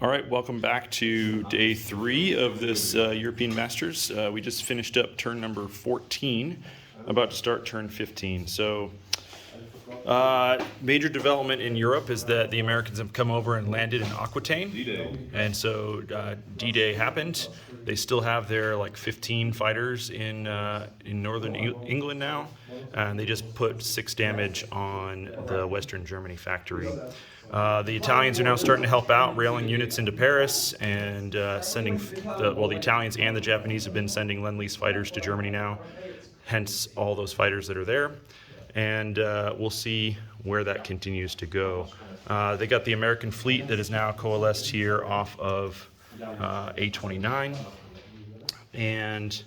All right, welcome back to day 3 of this European Masters. We just finished up turn number 14, about to start turn 15. So, major development in Europe is that the Americans have come over and landed in Aquitaine. And so D-Day happened. They still have their 15 fighters in northern England now, and they just put 6 damage on the Western Germany factory. The Italians are now starting to help out, railing units into Paris and sending, the Italians and the Japanese have been sending Lend-Lease fighters to Germany now, hence all those fighters that are there. And we'll see where that continues to go. They got the American fleet that is now coalesced here off of A29. And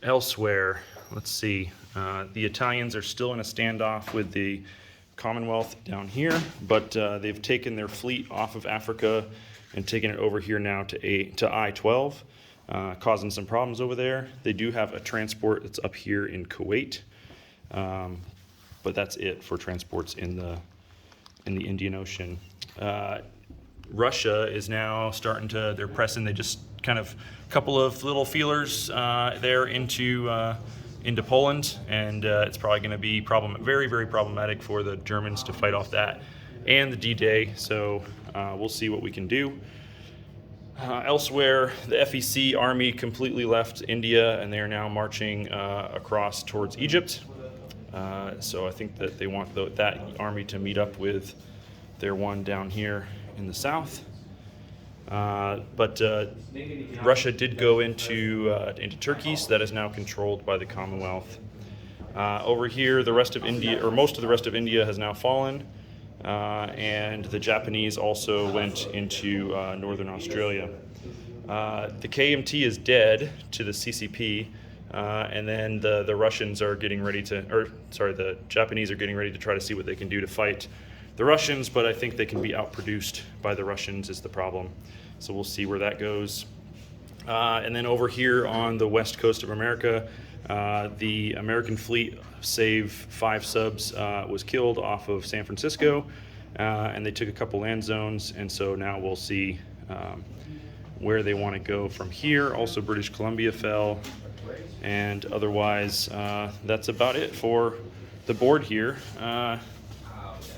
elsewhere, let's see, the Italians are still in a standoff with the Commonwealth down here, but they've taken their fleet off of Africa and taken it over here now to I-12, causing some problems over there. They do have a transport that's up here in Kuwait, but that's it for transports in the Indian Ocean. Russia is now starting to, they're pressing, they just kind of a couple of little feelers there into Poland, and it's probably going to be very, very problematic for the Germans to fight off that and the D-Day, so we'll see what we can do. Elsewhere, the FEC army completely left India, and they are now marching across towards Egypt. So I think that they want that army to meet up with their one down here in the south. But Russia did go into Turkey, so that is now controlled by the Commonwealth. Over here, the rest of India, or most of the rest of India, has now fallen, and the Japanese also went into northern Australia. The KMT is dead to the CCP, and then the Russians are getting ready to, the Japanese are getting ready to try to see what they can do to fight the Russians, but I think they can be outproduced by the Russians is the problem. So we'll see where that goes. And then over here on the west coast of America, the American fleet, save 5 subs, was killed off of San Francisco, and they took a couple land zones, and so now we'll see where they want to go from here. Also, British Columbia fell, and otherwise, that's about it for the board here.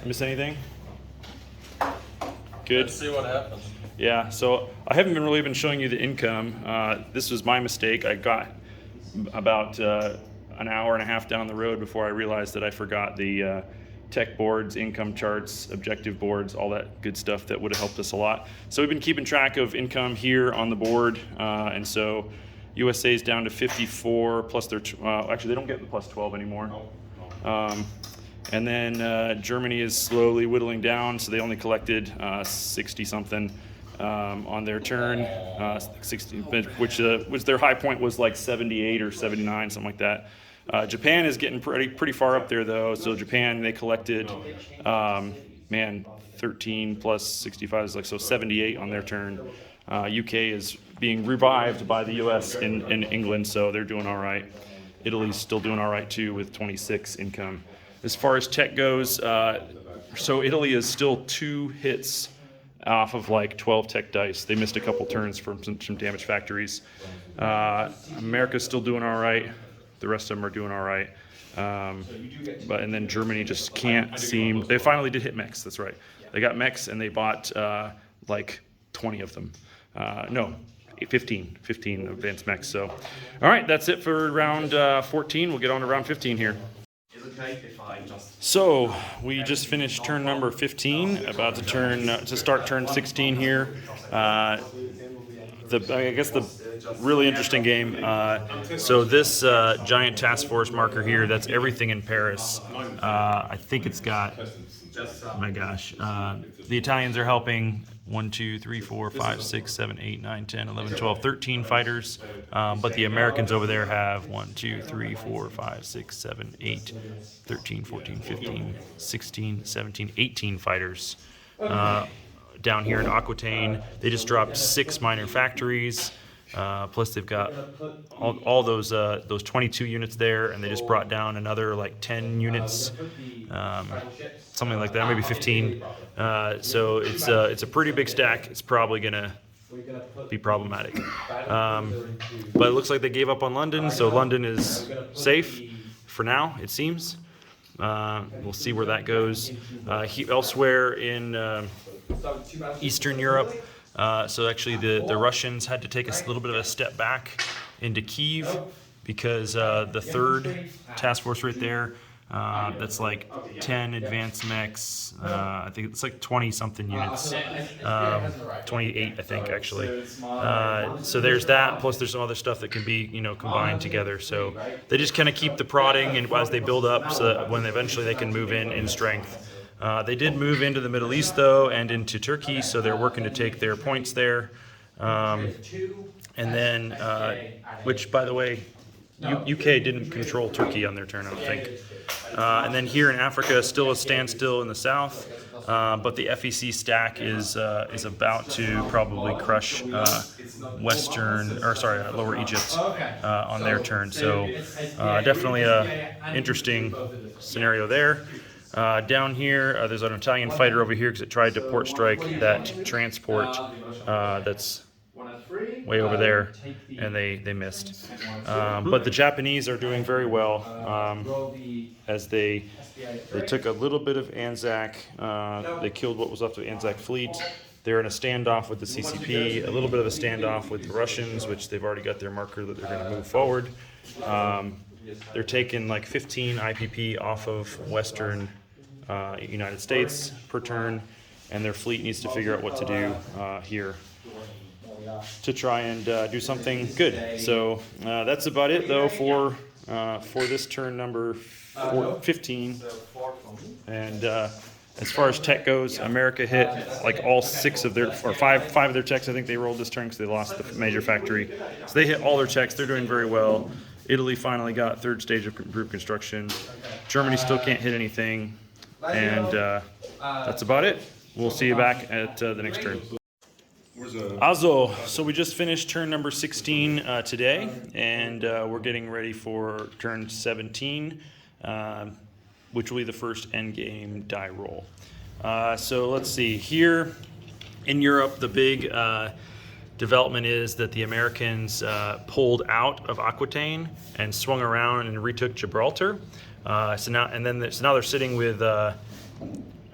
Miss anything? Good. Let's see what happens. Yeah, so I haven't really been showing you the income. This was my mistake. I got about an hour and a half down the road before I realized that I forgot the tech boards, income charts, objective boards, all that good stuff that would have helped us a lot. So we've been keeping track of income here on the board, and so USA is down to 54 plus their, actually they don't get the plus 12 anymore. And then Germany is slowly whittling down, so they only collected 60 something on their turn, 60, which their high point was like 78 or 79, something like that. Japan is getting pretty far up there though. So Japan, they collected 13 plus 65 is so 78 on their turn. UK is being revived by the US in England, so they're doing all right. Italy's still doing all right too with 26 income. As far as tech goes, so Italy is still 2 hits off of 12 tech dice. They missed a couple turns from some damaged factories. America's still doing all right. The rest of them are doing all right. And then Germany just can't seem. They finally did hit mechs. That's right. They got mechs and they bought 20 of them. No, 15 advanced mechs. So, all right, that's it for round 14. We'll get on to round 15 here. So we just finished turn number 15, about to start turn 16 here. I guess the really interesting game. So this giant task force marker here, that's everything in Paris. I think it's got, oh my gosh, the Italians are helping 1, 2, 3, 4, 5, 6, 7, 8, 9, 10, 11, 12, 13 fighters. But the Americans over there have 1, 2, 3, 4, 5, 6, 7, 8, 13, 14, 15, 16, 17, 18 fighters. Down here in Aquitaine, they just dropped 6 minor factories. Plus they've got all those 22 units there, and they just brought down another like 10 units, something like that, maybe 15. So it's a pretty big stack. It's probably gonna be problematic. But it looks like they gave up on London, so London is safe for now, it seems. We'll see where that goes. Elsewhere in Eastern Europe, so actually the Russians had to take a little bit of a step back into Kyiv because the third task force right there, that's like 10 advanced mechs. I think it's like 20 something units, 28 I think actually. So there's that. Plus there's some other stuff that can be combined together. So they just kind of keep the prodding and as they build up, so that when eventually they can move in strength. They did move into the Middle East though and into Turkey, so they're working to take their points there. And then, which by the way, UK didn't control Turkey on their turn, I don't think. And then here in Africa, still a standstill in the south, but the FEC stack is about to probably crush Lower Egypt on their turn. So definitely a interesting scenario there. Down here, there's an Italian fighter over here because it tried to port strike that transport that's way over there, and they missed. But the Japanese are doing very well, as they took a little bit of Anzac. They killed what was left of the Anzac fleet. They're in a standoff with the CCP, a little bit of a standoff with the Russians, which they've already got their marker that they're going to move forward. They're taking like 15 IPP off of Western United States per turn, and their fleet needs to figure out what to do here to try and do something good. So that's about it though for this turn number 15. And as far as tech goes, America hit like all 6 of their, or five of their checks. I think they rolled this turn because they lost the major factory. So they hit all their checks. They're doing very well. Italy finally got 3rd stage of improved construction. Germany still can't hit anything. And that's about it. We'll see you back at the next turn. Azo, so we just finished turn number 16 today, and we're getting ready for turn 17, which will be the first endgame die roll. So let's see, here in Europe, the big development is that the Americans pulled out of Aquitaine and swung around and retook Gibraltar. So now they're sitting with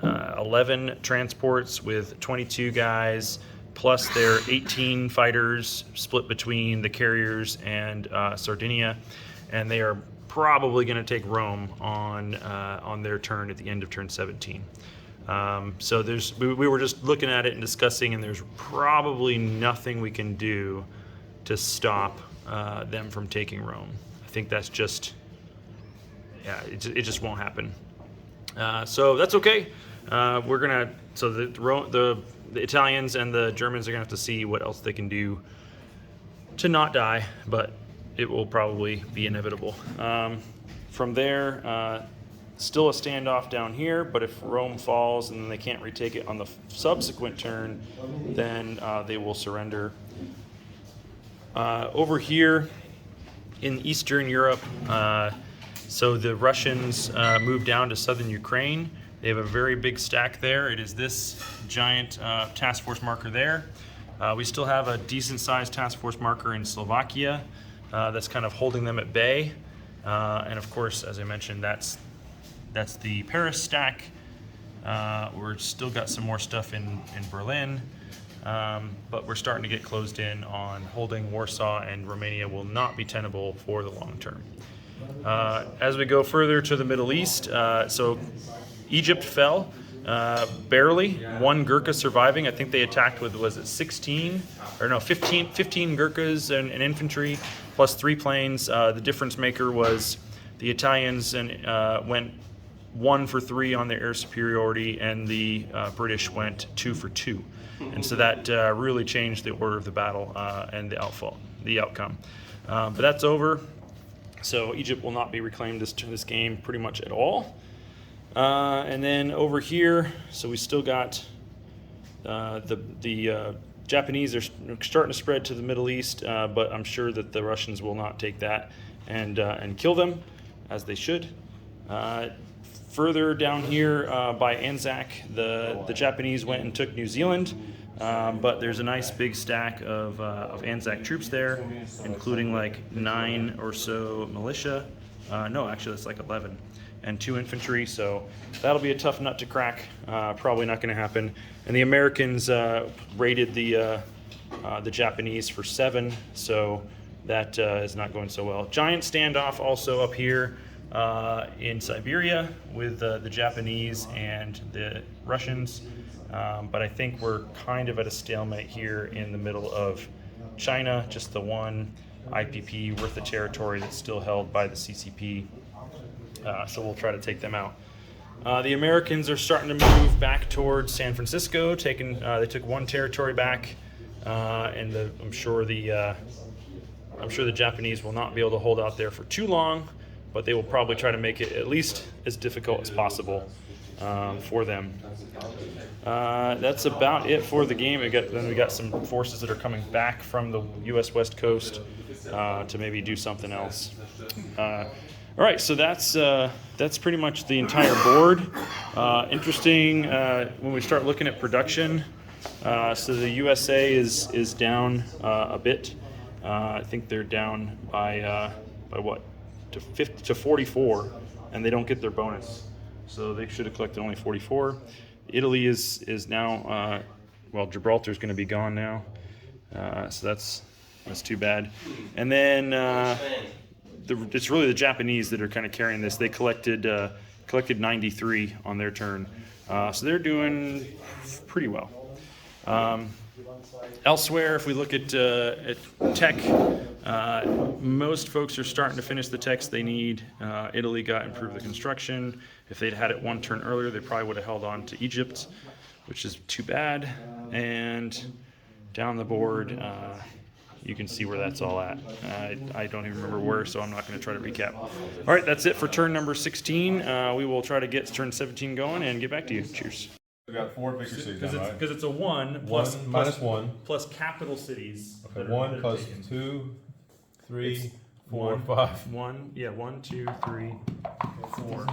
11 transports with 22 guys, plus their 18 fighters split between the carriers and Sardinia, and they are probably going to take Rome on their turn at the end of turn 17. So we were just looking at it and discussing, and there's probably nothing we can do to stop them from taking Rome. I think that's just, it just won't happen. So that's okay. So the Italians and the Germans are gonna have to see what else they can do to not die, but it will probably be inevitable. From there, still a standoff down here, but if Rome falls and then they can't retake it on the subsequent turn, then they will surrender. Over here in Eastern Europe, so the Russians moved down to southern Ukraine. They have a very big stack there. It is this giant task force marker there. We still have a decent sized task force marker in Slovakia that's kind of holding them at bay. And of course, as I mentioned, that's the Paris stack. We're still got some more stuff in Berlin, but we're starting to get closed in on holding Warsaw, and Romania will not be tenable for the long term. As we go further to the Middle East, so Egypt fell, barely, 1 Gurkha surviving. I think they attacked with, 15 Gurkhas and infantry, plus 3 planes. The difference maker was the Italians went 1 for 3 on their air superiority, and the British went 2 for 2. And so that really changed the order of the battle and the outcome. But that's over. So Egypt will not be reclaimed this game pretty much at all. And then over here, so we still got the Japanese are starting to spread to the Middle East, but I'm sure that the Russians will not take that and kill them, as they should. Further down here by Anzac, the Japanese went and took New Zealand, but there's a nice big stack of Anzac troops there, including like 9 or so militia. No, actually that's like 11, and 2 infantry, so that'll be a tough nut to crack. Probably not going to happen. And the Americans raided the Japanese for 7, so that is not going so well. Giant standoff also up here in Siberia with the Japanese and the Russians, but I think we're kind of at a stalemate here in the middle of China, just the one IPP worth of territory that's still held by the CCP, so we'll try to take them out. The Americans are starting to move back towards San Francisco, they took 1 territory back, and I'm sure the Japanese will not be able to hold out there for too long, but they will probably try to make it at least as difficult as possible for them. That's about it for the game. Then we got some forces that are coming back from the U.S. West Coast to maybe do something else. All right, so that's pretty much the entire board. Interesting when we start looking at production. So the USA is down a bit. I think they're down by what? To 44, and they don't get their bonus, so they should have collected only 44. Italy is now Gibraltar's going to be gone now, so that's too bad. And then it's really the Japanese that are kind of carrying this. They collected 93 on their turn, so they're doing pretty well. Elsewhere, if we look at tech, most folks are starting to finish the techs they need. Italy got improved the construction. If they'd had it 1 turn earlier, they probably would have held on to Egypt, which is too bad. And down the board, you can see where that's all at. I don't even remember where, so I'm not going to try to recap. All right, that's it for turn number 16. We will try to get turn 17 going and get back to you. Cheers. We got 4 bigger cities now, right? Because it's a 1 minus 1 plus capital cities. Okay, 1 plus 2, 3, 4, 5. 1, yeah, 1, 2, 3, 4.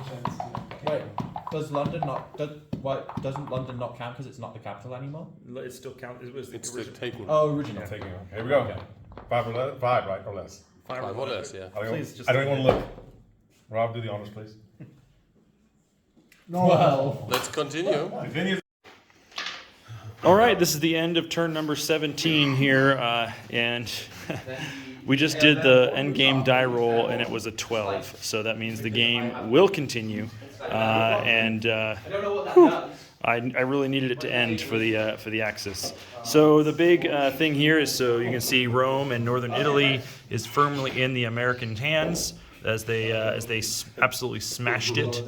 Wait, doesn't London not count because it's not the capital anymore? It still counts. It was the It's the original. taking. Oh, original. I'm taking it. Here we go. Okay. 5 or less? 5, right? Or less? 5 5 or less, yeah. Please, I don't even want to look. Rob, do the honors, please. Well, Let's continue. Continue. All right, this is the end of turn number 17 here, and we just did the end game die roll, and it was a 12. So that means the game will continue, and I really needed it to end for the Axis. So the big thing here is, so you can see Rome and northern Italy is firmly in the American hands, as they absolutely smashed it,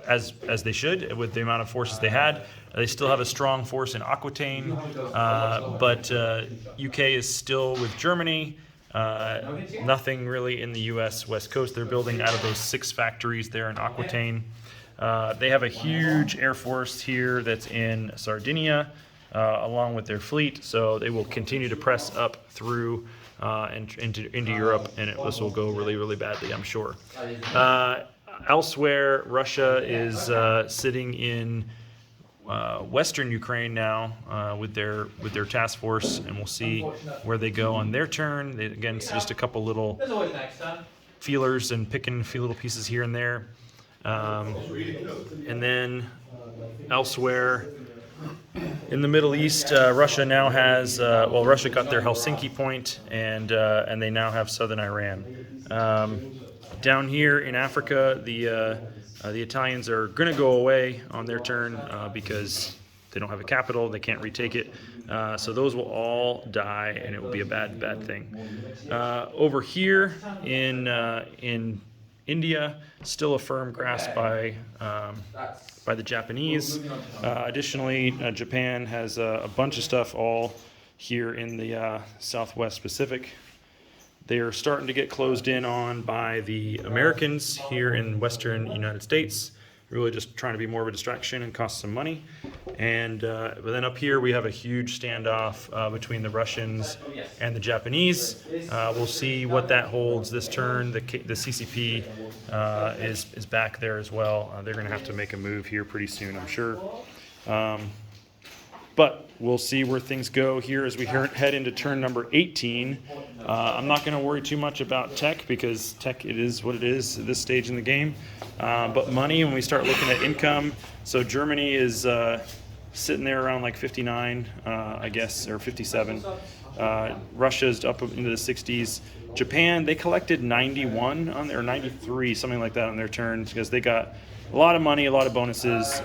as they should, with the amount of forces they had. They still have a strong force in Aquitaine, but UK is still with Germany. Nothing really in the U.S. West Coast. They're building out of those 6 factories there in Aquitaine. They have a huge air force here that's in Sardinia, along with their fleet, so they will continue to press up through and into Europe, and this will go really, really badly, I'm sure. Elsewhere, Russia is sitting in Western Ukraine now with their task force, and we'll see where they go on their turn. Again, it's just a couple little feelers and picking a few little pieces here and there. And then elsewhere in the Middle East, Russia now has Russia got their Helsinki point, and they now have southern Iran. Down here in Africa, the Italians are going to go away on their turn because they don't have a capital, they can't retake it. So those will all die, and it will be a bad thing. Over here in India, still a firm grasp by the Japanese. Additionally, Japan has a bunch of stuff all here in the Southwest Pacific. They are starting to get closed in on by the Americans here in Western United States. really just trying to be more of a distraction and cost some money. And but then up here we have a huge standoff between the Russians and the Japanese. We'll see what that holds this turn. The CCP is back there as well. They're going to have to make a move here pretty soon, I'm sure. But we'll see where things go here as we head into turn number 18. I'm not going to worry too much about tech because tech, it is what it is at this stage in the game. But money, when we start looking at income, so Germany is sitting there around like 59, I guess, or 57. Russia's up into the 60s. Japan, they collected 91 on their, or 93, something like that on their turns because they got a lot of money, a lot of bonuses.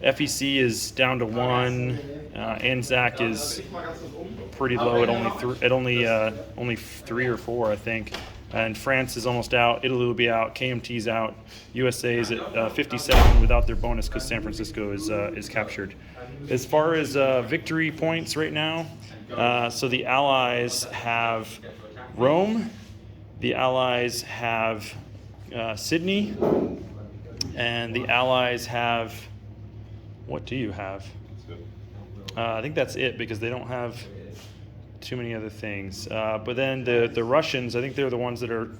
FEC is down to 1. Anzac is pretty low at only 3 or 4, I think. And France is almost out. Italy will be out. KMT's out. USA is at 57 without their bonus because San Francisco is captured. As far as victory points right now, so the Allies have Rome. The Allies have Sydney. And the Allies have... What do you have? I think that's it because they don't have too many other things. But then the Russians, I think they're the ones that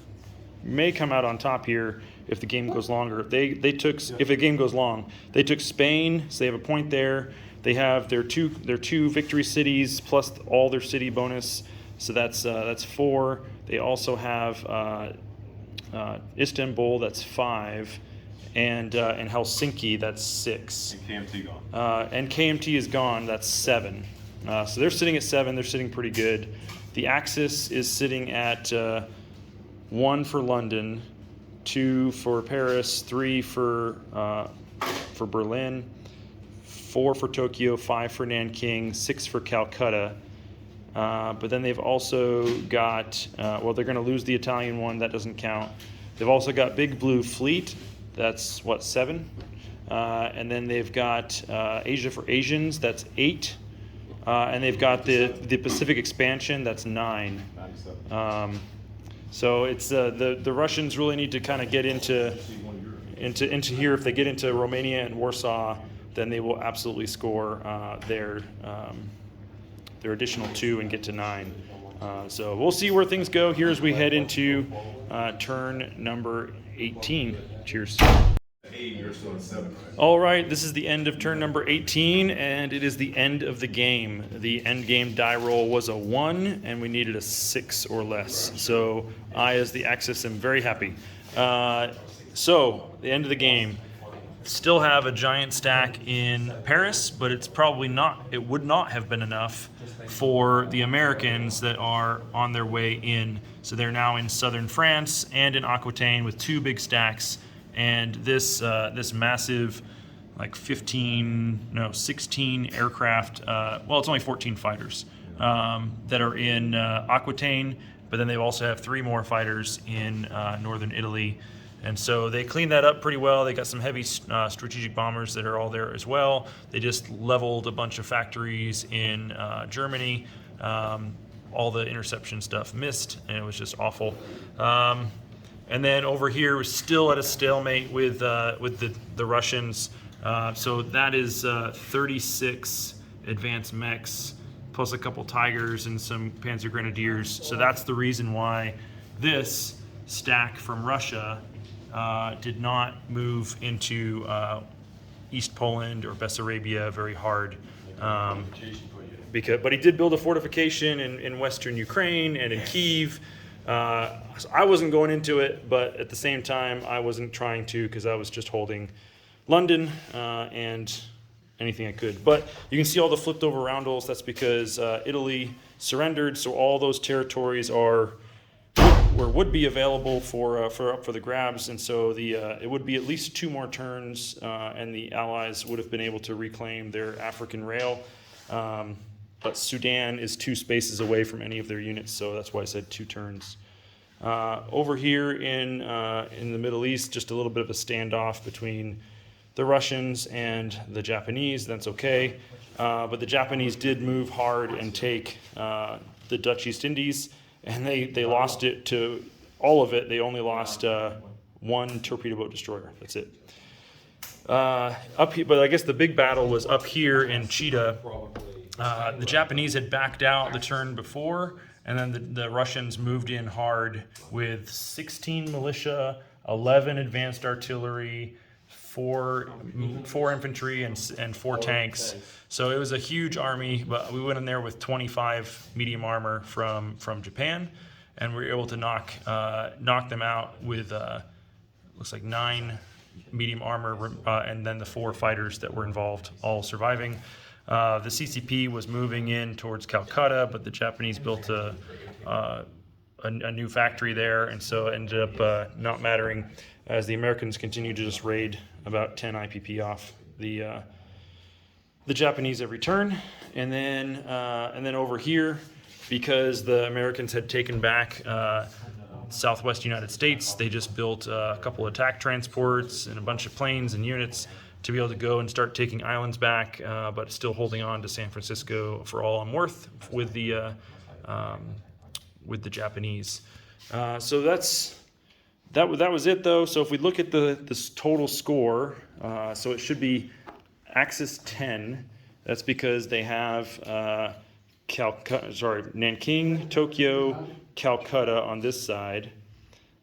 may come out on top here if the game goes longer. If the game goes long, they took Spain, so they have a point there. They have their two victory cities plus all their city bonus, so that's 4. They also have Istanbul, that's 5. And Helsinki, that's 6. And KMT gone. And KMT is gone, that's 7. So they're sitting at 7, they're sitting pretty good. The Axis is sitting at 1 for London, 2 for Paris, 3 for Berlin, 4 for Tokyo, 5 for Nanking, 6 for Calcutta. But then they've also got, well, they're going to lose the Italian one, that doesn't count. They've also got Big Blue Fleet. That's 7, and then they've got Asia for Asians. That's 8, and they've got the Pacific expansion. That's 9. So it's the Russians really need to kind of get into here. If they get into Romania and Warsaw, then they will absolutely score their additional 2 and get to 9. So we'll see where things go here as we head into turn number 18. Cheers. All right, this is the end of turn number 18, and it is the end of the game. The end game die roll was a 1, and we needed a 6 or less. So I, as the Axis, am very happy. So the end of the game. Still have a giant stack in Paris, but it's probably not, it would not have been enough for the Americans that are on their way in. So they're now in southern France and in Aquitaine with 2 big stacks. And this massive, like 16 aircraft, well, it's only 14 fighters that are in Aquitaine, but then they also have 3 more fighters in northern Italy. And so they cleaned that up pretty well. They got some heavy strategic bombers that are all there as well. They just leveled a bunch of factories in Germany. All the interception stuff missed, and it was just awful. And then over here, we're still at a stalemate with the Russians. So that is 36 advanced mechs, plus a couple Tigers and some Panzer Grenadiers. So that's the reason why this stack from Russia did not move into East Poland or Bessarabia very hard. But he did build a fortification in western Ukraine and in Kyiv. So I wasn't going into it, but at the same time, I wasn't trying to because I was just holding London and anything I could. But you can see all the flipped over roundels. That's because Italy surrendered, so all those territories would be available for the grabs, and so it would be at least 2 more turns, and the Allies would have been able to reclaim their African rail. But Sudan is 2 spaces away from any of their units, so that's why I said 2 turns. Over here in the Middle East, just a little bit of a standoff between the Russians and the Japanese. That's okay, but the Japanese did move hard and take the Dutch East Indies. And they lost it to all of it. They only lost 1 torpedo boat destroyer. That's it. Up here, but I guess the big battle was up here in Chita. The Japanese had backed out the turn before, and then the Russians moved in hard with 16 militia, 11 advanced artillery, four infantry, and 4 tanks. So it was a huge army, but we went in there with 25 medium armor from Japan, and we were able to knock them out with looks like 9 medium armor, and then the 4 fighters that were involved all surviving. The CCP was moving in towards Calcutta, but the Japanese built a new factory there, and so it ended up not mattering as the Americans continued to just raid about 10 IPP off the Japanese every turn. And then over here, because the Americans had taken back Southwest United States, they just built a couple attack transports and a bunch of planes and units to be able to go and start taking islands back, but still holding on to San Francisco for all I'm worth with the Japanese. So that was it though. So if we look at this total score, so it should be Axis 10. That's because they have Nanking, Tokyo, Calcutta on this side.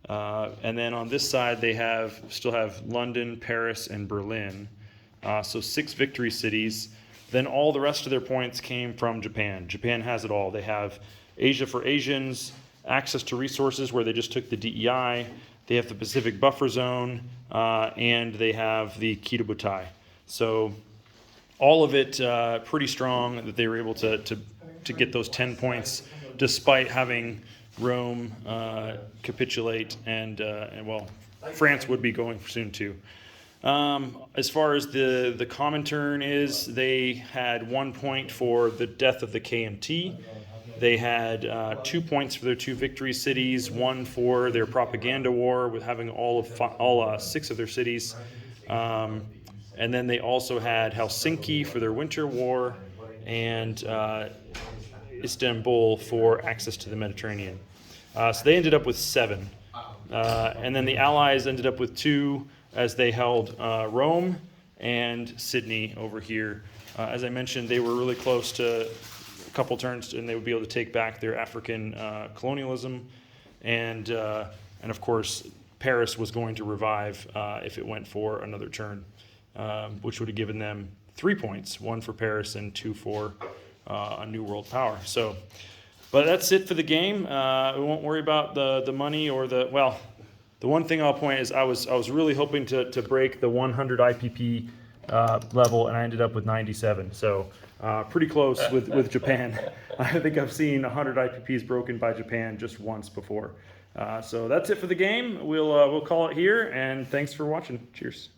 And then on this side, they still have London, Paris, and Berlin. So 6 victory cities. Then all the rest of their points came from Japan. Japan has it all. They have Asia for Asians, access to resources where they just took the DEI. They have the Pacific Buffer Zone, and they have the Kitabutai. So all of it pretty strong that they were able to get those 10 points despite having Rome capitulate, and well, France would be going soon too. As far as the Comintern is, they had 1 point for the death of the KMT. They had 2 points for their 2 victory cities, 1 for their propaganda war with having all 6 of their cities. And then they also had Helsinki for their winter war, and Istanbul for access to the Mediterranean. So they ended up with 7. And then the Allies ended up with 2 as they held Rome and Sydney over here. As I mentioned, they were really close to a couple turns, and they would be able to take back their African colonialism. And of course, Paris was going to revive if it went for another turn, which would have given them 3 points, 1 for Paris and 2 for a new world power. So, but that's it for the game. We won't worry about the money or well, the one thing I'll point is I was really hoping to break the 100 IPP level, and I ended up with 97. So pretty close with Japan. I think I've seen 100 IPPs broken by Japan just once before. So that's it for the game. We'll call it here, and thanks for watching. Cheers.